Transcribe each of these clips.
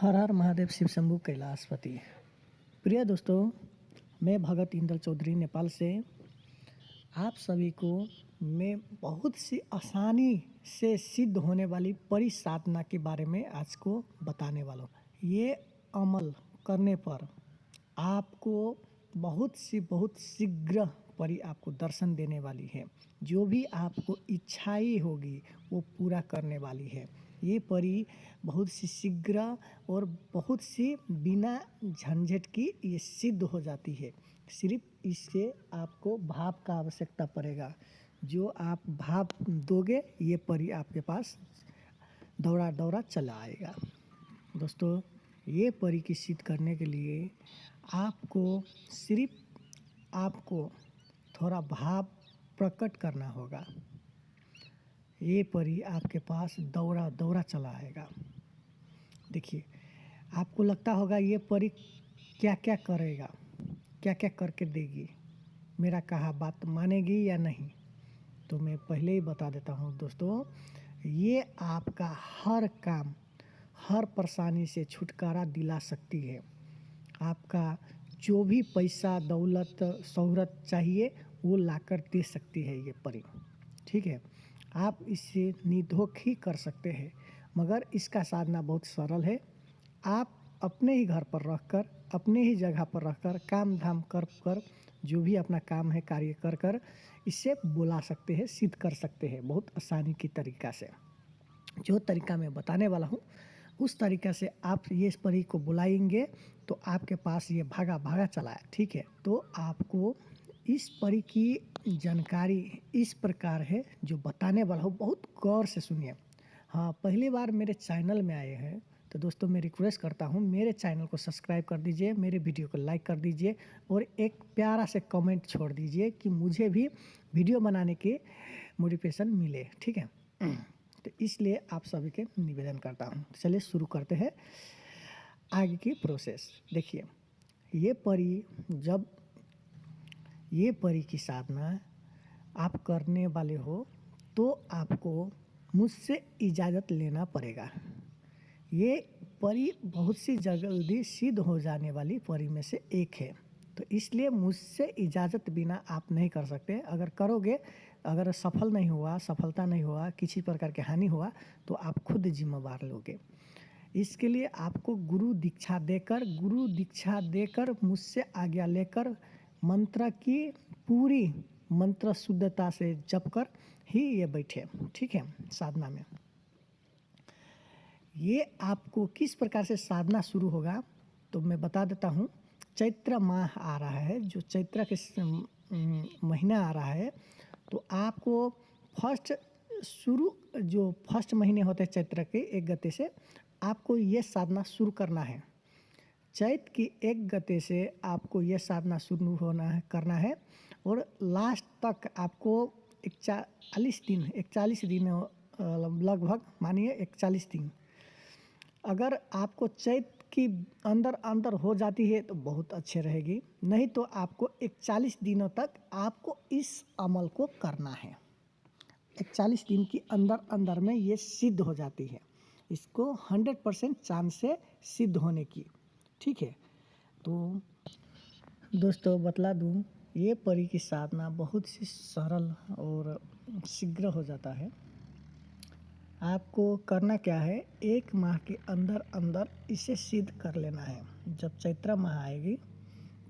हर हर महादेव शिव शंभू कैलाशपति। प्रिय दोस्तों, मैं भगत इंदल चौधरी नेपाल से आप सभी को मैं बहुत सी आसानी से सिद्ध होने वाली परिसाधना के बारे में आज को बताने वाला हूँ। ये अमल करने पर आपको बहुत शीघ्र परी आपको दर्शन देने वाली है। जो भी आपको इच्छाएं होगी वो पूरा करने वाली है। ये परी बहुत सी शीघ्र और बहुत सी बिना झंझट की ये सिद्ध हो जाती है। सिर्फ इससे आपको भाव का आवश्यकता पड़ेगा। जो आप भाव दोगे ये परी आपके पास दौड़ा दौड़ा चला आएगा। दोस्तों, ये परी की सिद्ध करने के लिए आपको थोड़ा भाव प्रकट करना होगा। ये परी आपके पास दौड़ा दौड़ा चला आएगा। देखिए, आपको लगता होगा ये परी क्या क्या करेगा, क्या क्या करके देगी, मेरा कहा बात मानेगी या नहीं। तो मैं पहले ही बता देता हूँ दोस्तों, ये आपका हर काम, हर परेशानी से छुटकारा दिला सकती है। आपका जो भी पैसा दौलत शोहरत चाहिए वो लाकर दे सकती है ये परी। ठीक है, आप इससे निधोख ही कर सकते हैं, मगर इसका साधना बहुत सरल है। आप अपने ही घर पर रहकर, अपने ही जगह पर रहकर काम धाम कर जो भी अपना काम है कार्य कर इससे बुला सकते हैं, सिद्ध कर सकते हैं बहुत आसानी की तरीका से। जो तरीका मैं बताने वाला हूँ उस तरीक़े से आप ये इस परी को बुलाएंगे तो आपके पास ये भागा भागा चला है। ठीक है, तो आपको इस परी की जानकारी इस प्रकार है जो बताने वाला हूँ, बहुत गौर से सुनिए। हाँ, पहली बार मेरे चैनल में आए हैं तो दोस्तों मैं रिक्वेस्ट करता हूँ मेरे चैनल को सब्सक्राइब कर दीजिए, मेरे वीडियो को लाइक कर दीजिए और एक प्यारा से कमेंट छोड़ दीजिए कि मुझे भी वीडियो बनाने की मोटिवेशन मिले। ठीक है, तो इसलिए आप सभी के निवेदन करता हूँ। चलिए शुरू करते हैं आगे की प्रोसेस। देखिए, ये परी की साधना आप करने वाले हो तो आपको मुझसे इजाज़त लेना पड़ेगा। ये परी बहुत सी जल्दी सिद्ध हो जाने वाली परी में से एक है, तो इसलिए मुझसे इजाज़त बिना आप नहीं कर सकते। अगर करोगे, अगर सफलता नहीं हुआ, किसी प्रकार की हानि हुआ तो आप खुद जिम्मेवार लोगे। इसके लिए आपको गुरु दीक्षा देकर मुझसे आज्ञा लेकर मंत्र की पूरी मंत्र शुद्धता से जप कर ही ये बैठे। ठीक है, साधना में ये आपको किस प्रकार से साधना शुरू होगा तो मैं बता देता हूँ। चैत्र माह आ रहा है, जो चैत्र के महीना आ रहा है, तो आपको फर्स्ट महीने होते हैं चैत्र के 1 गते से आपको ये साधना शुरू करना है। चैत की 1 गते से आपको ये साधना शुरू करना है और लास्ट तक आपको 41 दिन लगभग मानिए 41 दिन। अगर आपको चैत की अंदर हो जाती है तो बहुत अच्छे रहेगी, नहीं तो आपको 41 दिनों तक आपको इस अमल को करना है। 41 दिन की अंदर में ये सिद्ध हो जाती है। इसको 100% चांस है सिद्ध होने की। ठीक है, तो दोस्तों बतला दूँ, ये परी की साधना बहुत ही सरल और शीघ्र हो जाता है। आपको करना क्या है, 1 माह के अंदर इसे सिद्ध कर लेना है। जब चैत्र माह आएगी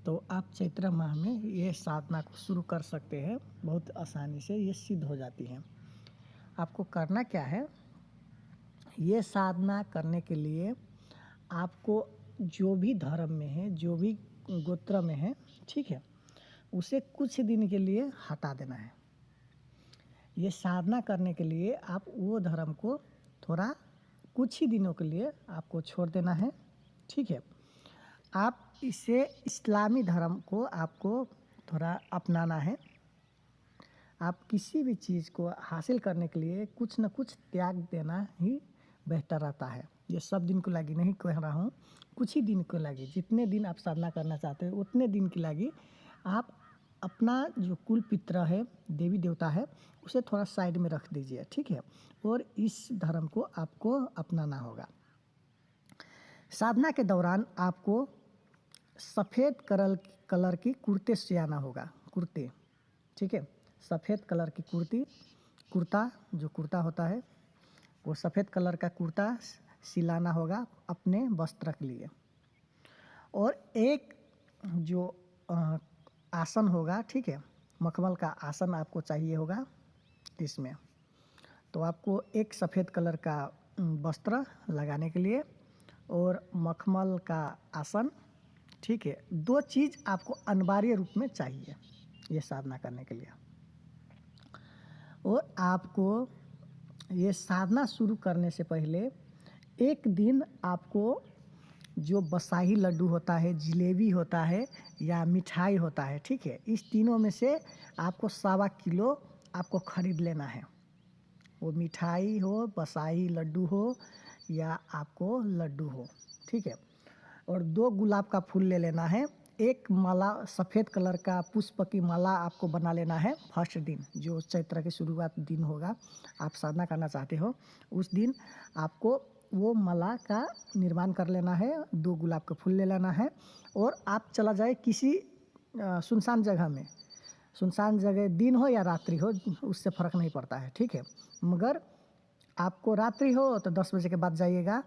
तो आप चैत्र माह में ये साधना को शुरू कर सकते हैं। बहुत आसानी से ये सिद्ध हो जाती है। आपको करना क्या है, ये साधना करने के लिए आपको जो भी धर्म में है, जो भी गोत्र में है, ठीक है, उसे कुछ दिन के लिए हटा देना है। ये साधना करने के लिए आप वो धर्म को थोड़ा कुछ ही दिनों के लिए आपको छोड़ देना है। ठीक है, आप इसे इस्लामी धर्म को आपको थोड़ा अपनाना है। आप किसी भी चीज़ को हासिल करने के लिए कुछ न कुछ त्याग देना ही बेहतर रहता है। ये सब दिन को लगी नहीं कह रहा हूँ, कुछ ही दिन को लगी। जितने दिन आप साधना करना चाहते हो उतने दिन की लगी आप अपना जो कुल पित्र है, देवी देवता है, उसे थोड़ा साइड में रख दीजिए। ठीक है, और इस धर्म को आपको अपनाना होगा। साधना के दौरान आपको सफ़ेद कलर की कुर्ते सियाना होगा, कुर्ते, ठीक है। सफ़ेद कलर की कुर्ता जो कुर्ता होता है वो सफ़ेद कलर का कुर्ता सिलाना होगा अपने वस्त्र के लिए। और एक जो आसन होगा, ठीक है, मखमल का आसन आपको चाहिए होगा इसमें। तो आपको एक सफ़ेद कलर का वस्त्र लगाने के लिए और मखमल का आसन, ठीक है, 2 चीज़ आपको अनिवार्य रूप में चाहिए ये साधना करने के लिए। और आपको ये साधना शुरू करने से पहले एक दिन आपको जो बसाही लड्डू होता है, जिलेबी होता है या मिठाई होता है, ठीक है, इस तीनों में से आपको 1.25 किलो आपको खरीद लेना है। वो मिठाई हो, बसाही लड्डू हो या आपको लड्डू हो, ठीक है। और 2 गुलाब का फूल ले लेना है। एक माला सफ़ेद कलर का पुष्प की माला आपको बना लेना है फर्स्ट दिन, जो चैत्र की शुरुआत दिन होगा, आप साधना करना चाहते हो उस दिन आपको वो माला का निर्माण कर लेना है। 2 गुलाब का फूल ले लेना है और आप चला जाए किसी सुनसान जगह में, सुनसान जगह दिन हो या रात्रि हो उससे फ़र्क नहीं पड़ता है, ठीक है। मगर आपको रात्रि हो तो 10 बजे के बाद जाइएगा।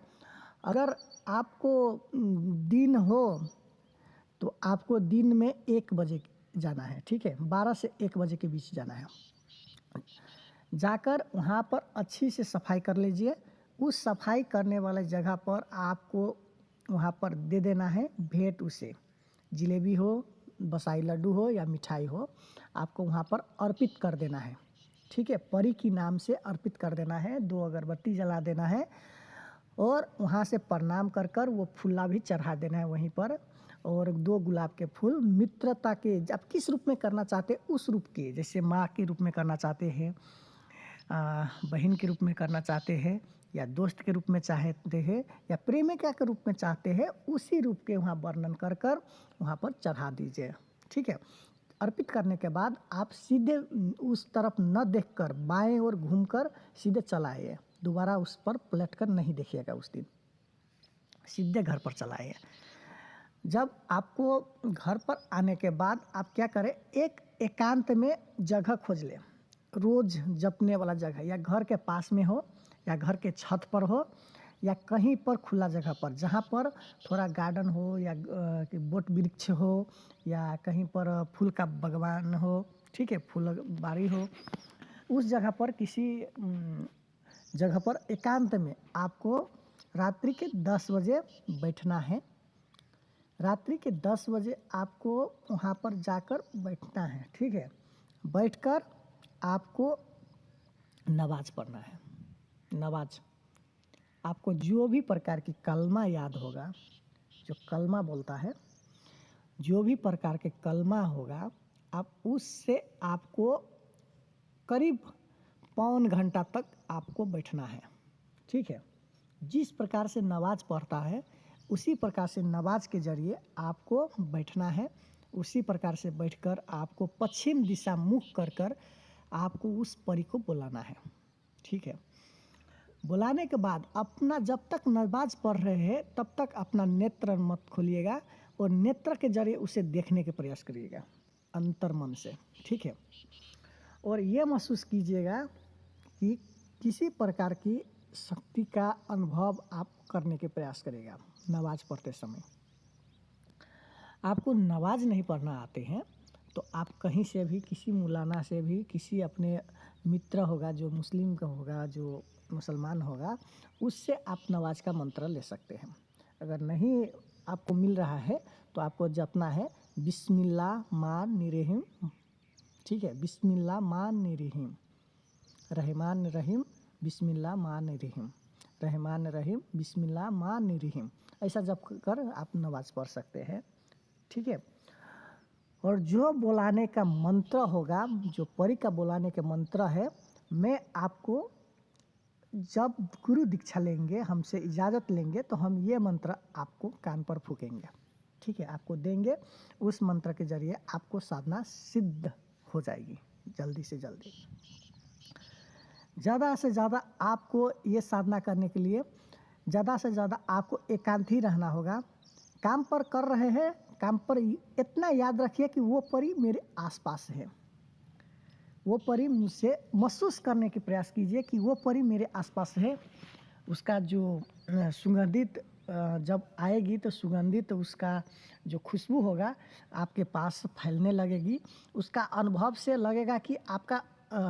अगर आपको दिन हो तो आपको दिन में 1 बजे जाना है, ठीक है, 12 से 1 बजे के बीच जाना है। जाकर वहाँ पर अच्छी से सफाई कर लीजिए। उस सफाई करने वाले जगह पर आपको वहाँ पर दे देना है भेंट, उसे जिलेबी हो, बसाई लड्डू हो या मिठाई हो, आपको वहाँ पर अर्पित कर देना है, ठीक है। परी की नाम से अर्पित कर देना है, 2 अगरबत्ती जला देना है और वहाँ से प्रणाम कर कर वो फूला भी चढ़ा देना है वहीं पर। और 2 गुलाब के फूल मित्रता के, आप किस रूप में करना चाहते हैं उस रूप के, जैसे माँ के रूप में करना चाहते हैं, बहन के रूप में करना चाहते हैं या दोस्त के रूप में चाहते हैं या प्रेमिका के रूप में चाहते हैं, उसी रूप के वहाँ वर्णन कर कर वहाँ पर चढ़ा दीजिए, ठीक है। अर्पित करने के बाद आप सीधे उस तरफ न देखकर बाएं ओर घूमकर सीधे चलाइए, दोबारा उस पर पलट कर नहीं देखिएगा उस दिन, सीधे घर पर चलाइए। जब आपको घर पर आने के बाद आप क्या करें, एक एकांत में जगह खोज लें, रोज़ जपने वाला जगह, या घर के पास में हो या घर के छत पर हो या कहीं पर खुला जगह पर जहाँ पर थोड़ा गार्डन हो या बोट वृक्ष हो या कहीं पर फूल का बागवान हो, ठीक है, फूलबाड़ी हो, उस जगह पर किसी जगह पर एकांत में आपको रात्रि के 10 बजे बैठना है। रात्रि के 10 बजे आपको वहाँ पर जाकर बैठना है, ठीक है। बैठकर आपको नमाज पढ़ना है। नमाज आपको जो भी प्रकार की कलमा याद होगा, जो कलमा बोलता है, जो भी प्रकार के कलमा होगा, आप उससे आपको करीब 1.25 घंटा तक आपको बैठना है, ठीक है। जिस प्रकार से नमाज पढ़ता है उसी प्रकार से नमाज के जरिए आपको बैठना है। उसी प्रकार से बैठकर आपको पश्चिम दिशा मुख कर कर आपको उस परी को बुलाना है, ठीक है। बुलाने के बाद अपना, जब तक नमाज पढ़ रहे हैं तब तक अपना नेत्र मत खोलिएगा और नेत्र के जरिए उसे देखने के प्रयास करिएगा अंतर मन से, ठीक है। और ये महसूस कीजिएगा कि किसी प्रकार की शक्ति का अनुभव आप करने के प्रयास करेगा नमाज पढ़ते समय। आपको नमाज नहीं पढ़ना आते हैं तो आप कहीं से भी, किसी मौलाना से भी, किसी अपने मित्र होगा जो मुस्लिम का होगा, जो मुसलमान होगा, उससे आप नमाज का मंत्र ले सकते हैं। अगर नहीं आपको मिल रहा है तो आपको जपना है बिस्मिल्लाहिर्रहमानिर्रहीम, ठीक है, बिस्मिल्लाहिर्रहमानिर्रहीम, रहमान रहीम बिस्मिल्लाहिर्रहमानिर्रहीम, रहमान रहीम बिस्मिल्लाहिर्रहमानिर्रहीम, ऐसा जप कर आप नमाज पढ़ सकते हैं, ठीक है। और जो बुलाने का मंत्र होगा, जो परी का बुलाने के मंत्र है, मैं आपको जब गुरु दीक्षा लेंगे, हमसे इजाज़त लेंगे तो हम ये मंत्र आपको कान पर फूकेंगे, ठीक है, आपको देंगे। उस मंत्र के जरिए आपको साधना सिद्ध हो जाएगी जल्दी से जल्दी। ज़्यादा से ज़्यादा आपको ये साधना करने के लिए ज़्यादा से ज़्यादा आपको एकांत ही रहना होगा। काम पर कर रहे हैं, काम पर इतना याद रखिए कि वो परी मेरे आसपास है, वो परी मुझसे महसूस करने की प्रयास कीजिए कि वो परी मेरे आसपास है। उसका जो सुगंधित जब आएगी तो सुगंधित उसका जो खुशबू होगा आपके पास फैलने लगेगी। उसका अनुभव से लगेगा कि आपका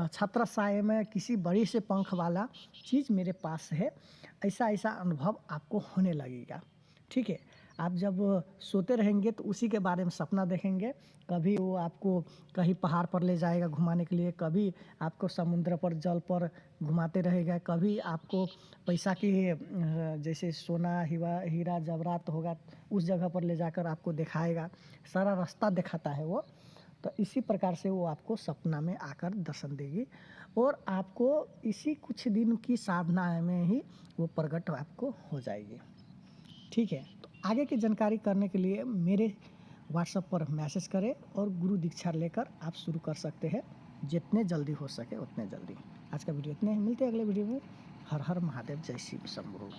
छत्रछाया में किसी बड़ी से पंख वाला चीज़ मेरे पास है, ऐसा ऐसा अनुभव आपको होने लगेगा। ठीक है, आप जब सोते रहेंगे तो उसी के बारे में सपना देखेंगे। कभी वो आपको कहीं पहाड़ पर ले जाएगा घुमाने के लिए, कभी आपको समुद्र पर जल पर घुमाते रहेगा, कभी आपको पैसा की जैसे सोना हीरा जवाहरात होगा उस जगह पर ले जाकर आपको दिखाएगा, सारा रास्ता दिखाता है वो। तो इसी प्रकार से वो आपको सपना में आकर दर्शन देगी और आपको इसी कुछ दिन की साधना में ही वो प्रकट आपको हो जाएगी। ठीक है, तो आगे की जानकारी करने के लिए मेरे व्हाट्सएप पर मैसेज करें और गुरु दीक्षा लेकर आप शुरू कर सकते हैं, जितने जल्दी हो सके उतने जल्दी। आज का वीडियो इतने ही, मिलते हैं अगले वीडियो में। हर हर महादेव, जय शिव शंभू।